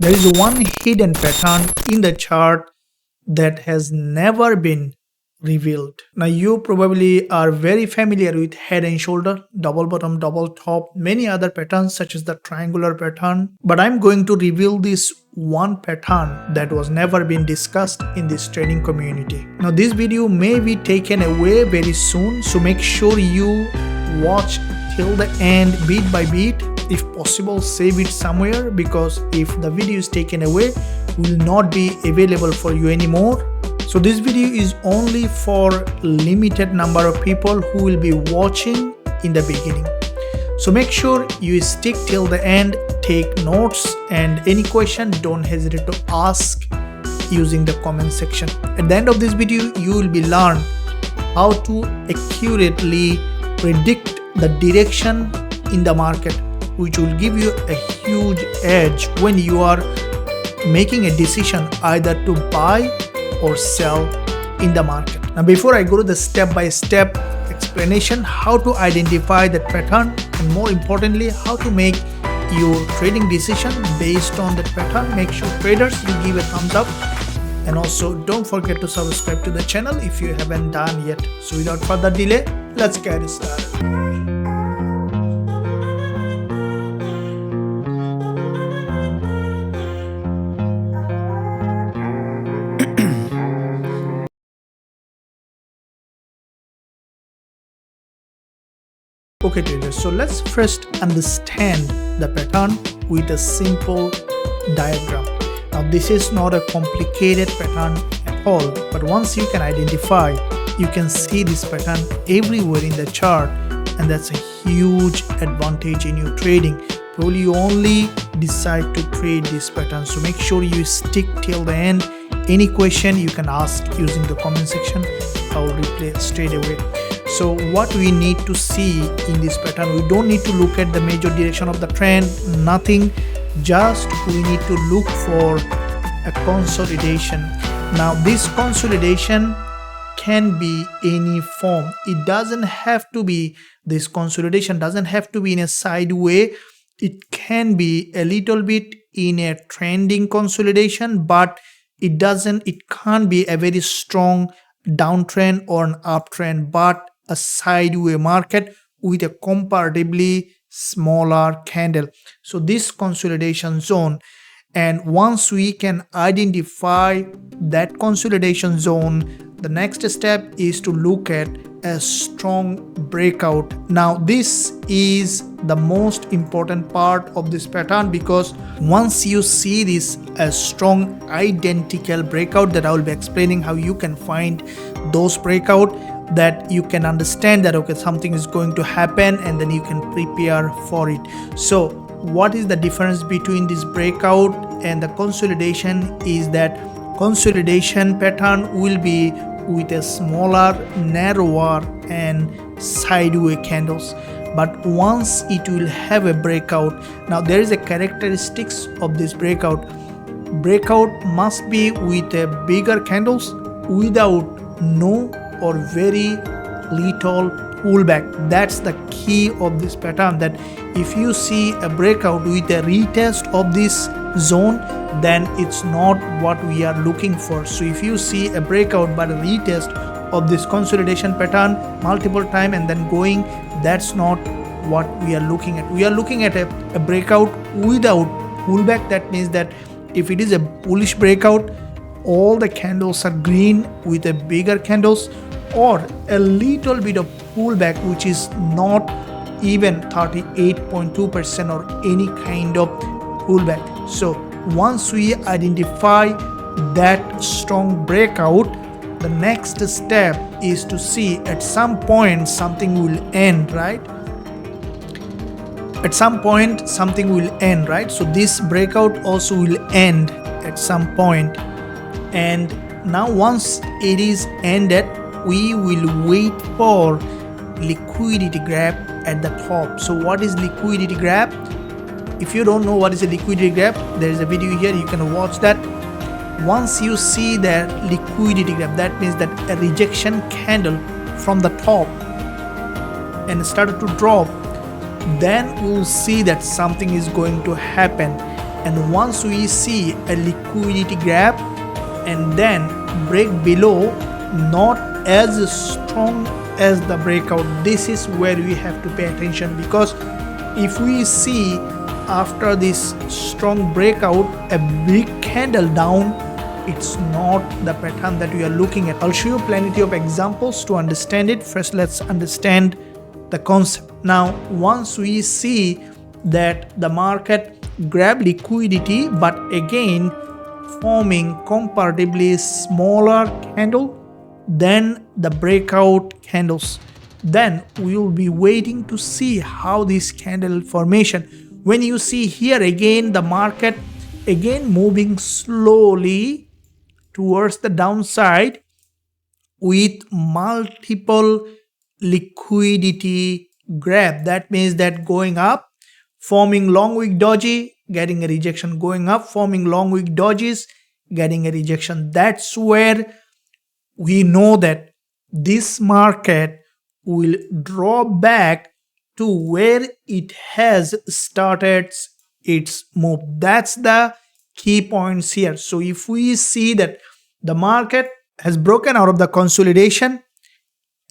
There is one hidden pattern in the chart that has never been revealed. Now, you probably are very familiar with head and shoulder, double bottom, double top, many other patterns such as the triangular pattern. But I'm going to reveal this one pattern that was never been discussed in this trading community. Now, this video may be taken away very soon, so make sure you watch till the end beat by beat. If possible, save it somewhere, because if the video is taken away, will not be available for you anymore. So this video is only for limited number of people who will be watching in the beginning. So make sure you stick till the end, take notes, and any question don't hesitate to ask using the comment section. At the end of this video, you will be learn how to accurately predict the direction in the market, which will give you a huge edge when you are making a decision either to buy or sell in the market. Now, before I go to the step-by-step explanation how to identify that pattern, and more importantly how to make your trading decision based on that pattern, make sure traders you give a thumbs up, and also don't forget to subscribe to the channel if you haven't done yet. So without further delay, let's get started. Okay traders, so let's first understand the pattern with a simple diagram. Now this is not a complicated pattern at all, but once you can identify, you can see this pattern everywhere in the chart, and that's a huge advantage in your trading. Probably you only decide to trade this pattern, so make sure you stick till the end. Any question you can ask using the comment section, I will reply straight away. So what we need to see in this pattern, we don't need to look at the major direction of the trend, nothing, just we need to look for a consolidation. Now this consolidation can be any form. It doesn't have to be, this consolidation doesn't have to be in a sideway. It can be a little bit in a trending consolidation, but it can't be a very strong downtrend or an uptrend, but a sideway market with a comparatively smaller candle. So this consolidation zone, and once we can identify that consolidation zone, the next step is to look at a strong breakout. Now this is the most important part of this pattern, because once you see this a strong identical breakout, that I will be explaining how you can find those breakout, that you can understand that okay, something is going to happen, and then you can prepare for it. So what is the difference between this breakout and the consolidation is that consolidation pattern will be with a smaller, narrower and sideway candles, but once it will have a breakout. Now there is a characteristics of this breakout must be with a bigger candles without no or very little pullback. That's the key of this pattern, that if you see a breakout with a retest of this zone, then it's not what we are looking for. So if you see a breakout but a retest of this consolidation pattern multiple time and then going, that's not what we are looking at. We are looking at a breakout without pullback. That means that if it is a bullish breakout, all the candles are green with a bigger candles, or a little bit of pullback which is not even 38.2% or any kind of pullback. So once we identify that strong breakout, the next step is to see at some point something will end, right? At some point something will end, right? So this breakout also will end at some point, and now once it is ended, we will wait for liquidity grab at the top. So what is liquidity grab? If you don't know what is a liquidity grab, there is a video here, you can watch that. Once you see that liquidity grab, that means that a rejection candle from the top and started to drop, then we'll see that something is going to happen. and once we see a liquidity grab and then break below, not as strong as the breakout, this is where we have to pay attention, because if we see after this strong breakout a big candle down, it's not the pattern that we are looking at. I'll show you plenty of examples to understand it. First, let's understand the concept. Now, once we see that the market grab liquidity but again forming comparatively smaller candle than the breakout candles, then we will be waiting to see how this candle formation. When you see here again the market again moving slowly towards the downside with multiple liquidity grab, that means that going up, forming long wick doji, getting a rejection, going up, forming long wick dojis, getting a rejection. That's where we know that this market will draw back to where it has started its move. That's the key points here. So if we see that the market has broken out of the consolidation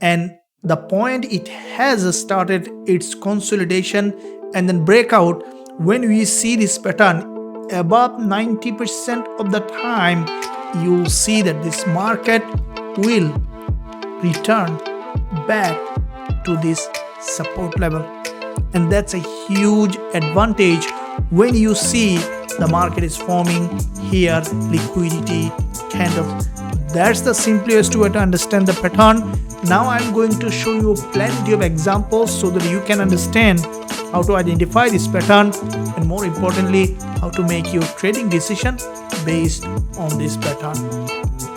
and the point it has started its consolidation and then breakout, when we see this pattern above 90% of the time, you'll see that this market will return back to this support level, and that's a huge advantage when you see the market is forming here liquidity candles. That's the simplest way to understand the pattern. Now I'm going to show you plenty of examples so that you can understand how to identify this pattern and more importantly how to make your trading decision based on this pattern.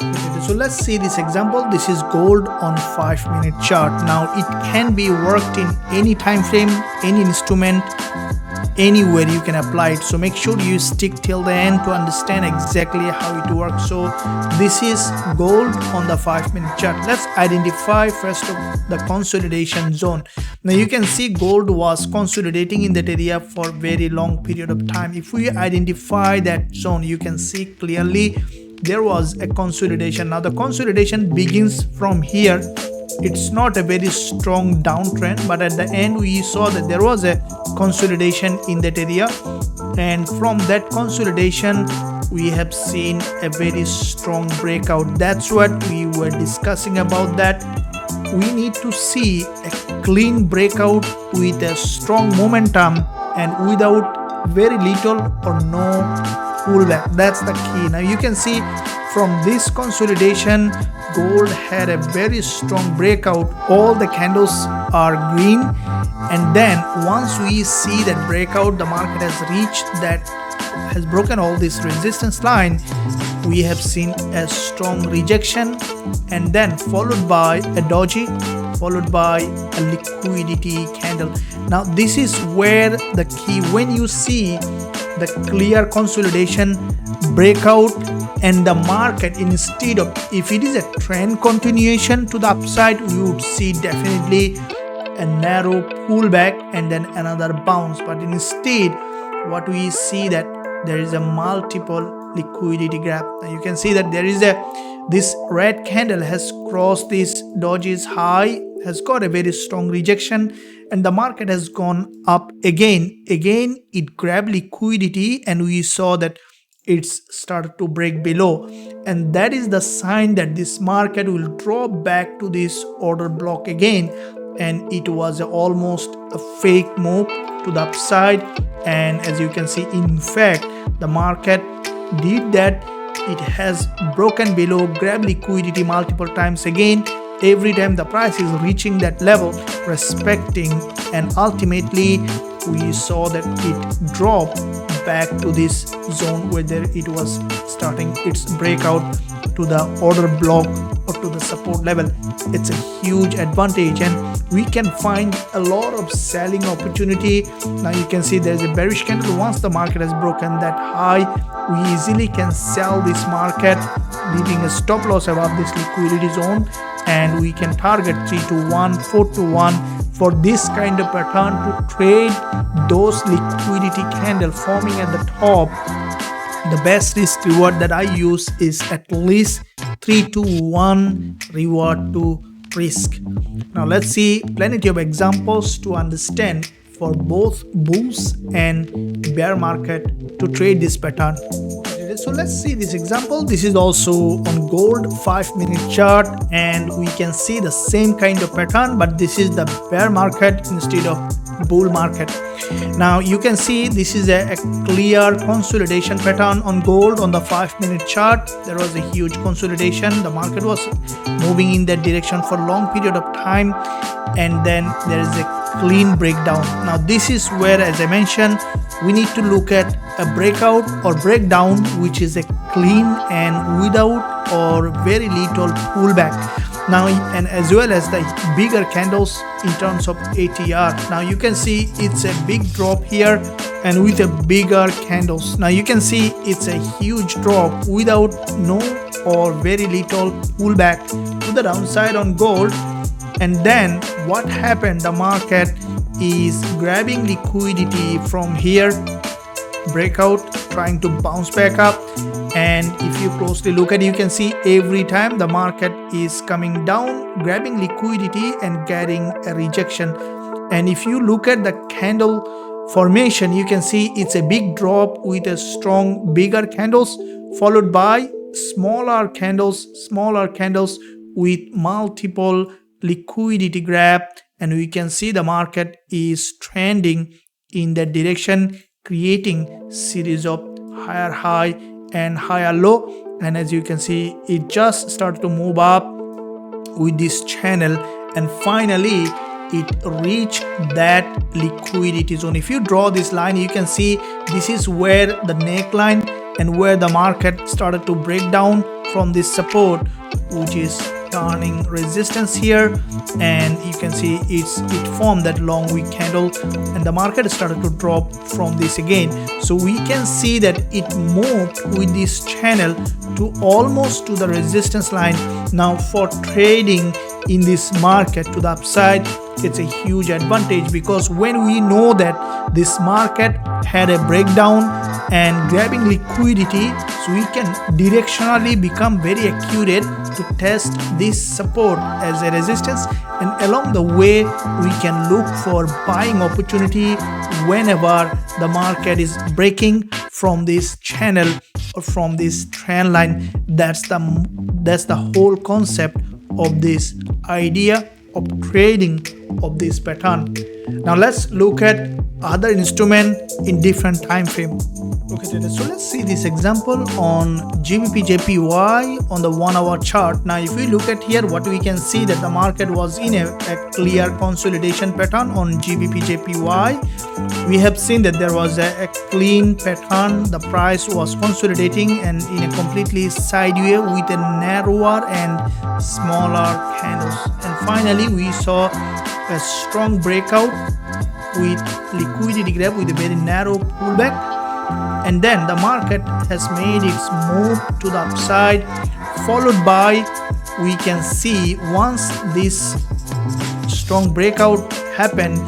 Okay, so let's see this example. This is gold on 5-minute chart. Now it can be worked in any time frame, any instrument, anywhere you can apply it. So make sure you stick till the end to understand exactly how it works. So this is gold on the 5-minute chart. Let's identify first of the consolidation zone. Now you can see gold was consolidating in that area for a very long period of time. If we identify that zone, you can see clearly there was a consolidation. Now the consolidation begins from here. It's not a very strong downtrend, but at the end we saw that there was a consolidation in that area, and from that consolidation we have seen a very strong breakout. That's what we were discussing about, that we need to see a clean breakout with a strong momentum and without very little or no pullback. That's the key. Now you can see from this consolidation gold had a very strong breakout. All the candles are green, and then once we see that breakout, the market has reached that, has broken all this resistance line. We have seen a strong rejection and then followed by a doji, followed by a liquidity candle. Now this is where the key, when you see the clear consolidation breakout and the market, instead of, if it is a trend continuation to the upside, we would see definitely a narrow pullback and then another bounce. But instead what we see that there is a multiple liquidity grab. Now you can see that there is this red candle has crossed this doji's high, has got a very strong rejection, and the market has gone up again. It grabbed liquidity and we saw that it's started to break below, and that is the sign that this market will drop back to this order block again, and it was almost a fake move to the upside. And as you can see, in fact the market did that. It has broken below, grabbed liquidity multiple times again. Every time the price is reaching that level, respecting, and ultimately we saw that it dropped back to this zone where it was starting its breakout to the order block or to the support level. It's a huge advantage, and we can find a lot of selling opportunity. Now you can see there's a bearish candle. Once the market has broken that high, we easily can sell this market, leaving a stop loss above this liquidity zone, and we can target 3 to 1, 4 to 1, for this kind of pattern to trade those liquidity candle forming at the top, the best risk reward that I use is at least 3 to 1 reward to risk. Now let's see plenty of examples to understand for both bulls and bear market to trade this pattern. So let's see this example. This is also on gold 5-minute chart, and we can see the same kind of pattern, but this is the bear market instead of bull market. Now you can see this is a clear consolidation pattern on gold on the 5-minute chart. There was a huge consolidation. The market was moving in that direction for a long period of time, and then there is a clean breakdown. Now this is where, as I mentioned, we need to look at a breakout or breakdown which is a clean and without or very little pullback. Now, and as well as the bigger candles in terms of ATR. Now you can see it's a big drop here and with a bigger candles. Now you can see it's a huge drop without no or very little pullback to the downside on gold. And then what happened, the market is grabbing liquidity from here, breakout, trying to bounce back up. And if you closely look at it, you can see every time the market is coming down, grabbing liquidity and getting a rejection. And if you look at the candle formation, you can see it's a big drop with a strong bigger candles followed by smaller candles with multiple liquidity grab, and we can see the market is trending in that direction, creating series of higher high and higher low. And as you can see, it just started to move up with this channel, and finally it reached that liquidity zone. If you draw this line, you can see this is where the neckline and where the market started to break down from this support, which is turning resistance here, and you can see it formed that long wick candle, and the market started to drop from this again. So we can see that it moved with this channel to almost to the resistance line. Now for trading in this market to the upside, it's a huge advantage, because when we know that this market had a breakdown and grabbing liquidity, so we can directionally become very accurate to test this support as a resistance, and along the way we can look for buying opportunity whenever the market is breaking from this channel or from this trend line. That's the whole concept of this idea of trading of this pattern. Now let's look at other instrument in different time frame. Okay, so let's see this example on GBP JPY on the 1 hour chart. Now if we look at here, what we can see that the market was in a clear consolidation pattern on GBP JPY. We have seen that there was a clean pattern. The price was consolidating and in a completely sideways with a narrower and smaller candles. And finally we saw a strong breakout with liquidity grab with a very narrow pullback, and then the market has made its move to the upside, followed by, we can see once this strong breakout happened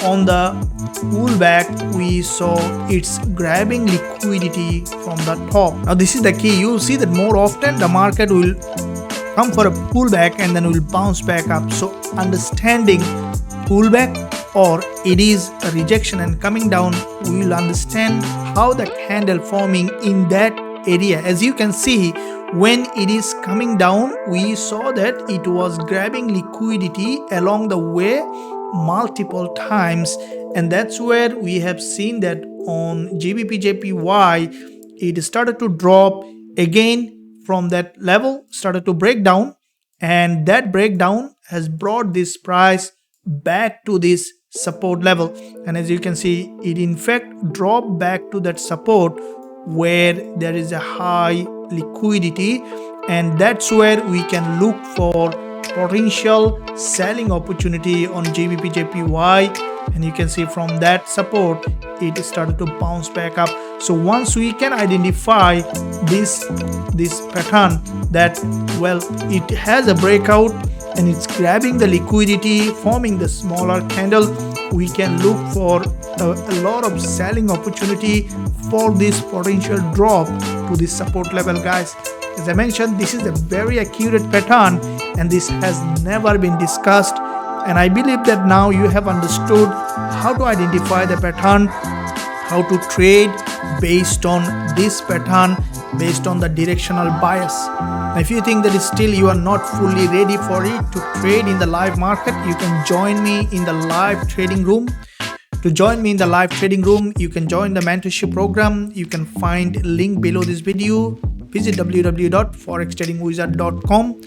on the pullback, we saw it's grabbing liquidity from the top. Now this is the key. You'll see that more often the market will come for a pullback and then will bounce back up. So understanding pullback or it is a rejection and coming down, we will understand how the candle forming in that area. As you can see, when it is coming down, we saw that it was grabbing liquidity along the way multiple times, and that's where we have seen that on GBP JPY it started to drop again from that level, started to break down, and that breakdown has brought this price back to this support level. And as you can see, it in fact dropped back to that support where there is a high liquidity, and that's where we can look for potential selling opportunity on GBP JPY. And you can see from that support it started to bounce back up. So once we can identify this pattern that, well, it has a breakout and it's grabbing the liquidity, forming the smaller candle, we can look for a lot of selling opportunity for this potential drop to this support level, guys. As I mentioned, this is a very accurate pattern and this has never been discussed, and I believe that now you have understood how to identify the pattern, how to trade based on this pattern, based on the directional bias. Now, if you think that still you are not fully ready for it to trade in the live market, you can join me in the live trading room. To join me in the live trading room, you can join the mentorship program. You can find link below this video. Visit www.forextradingwizard.com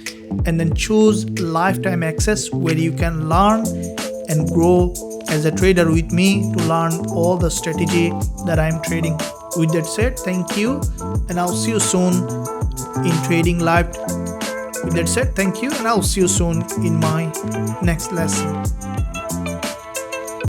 and then choose lifetime access, where you can learn and grow as a trader with me to learn all the strategy that I'm trading. With that said, thank you, and I'll see you soon in trading live. With that said, thank you, and I'll see you soon in my next lesson.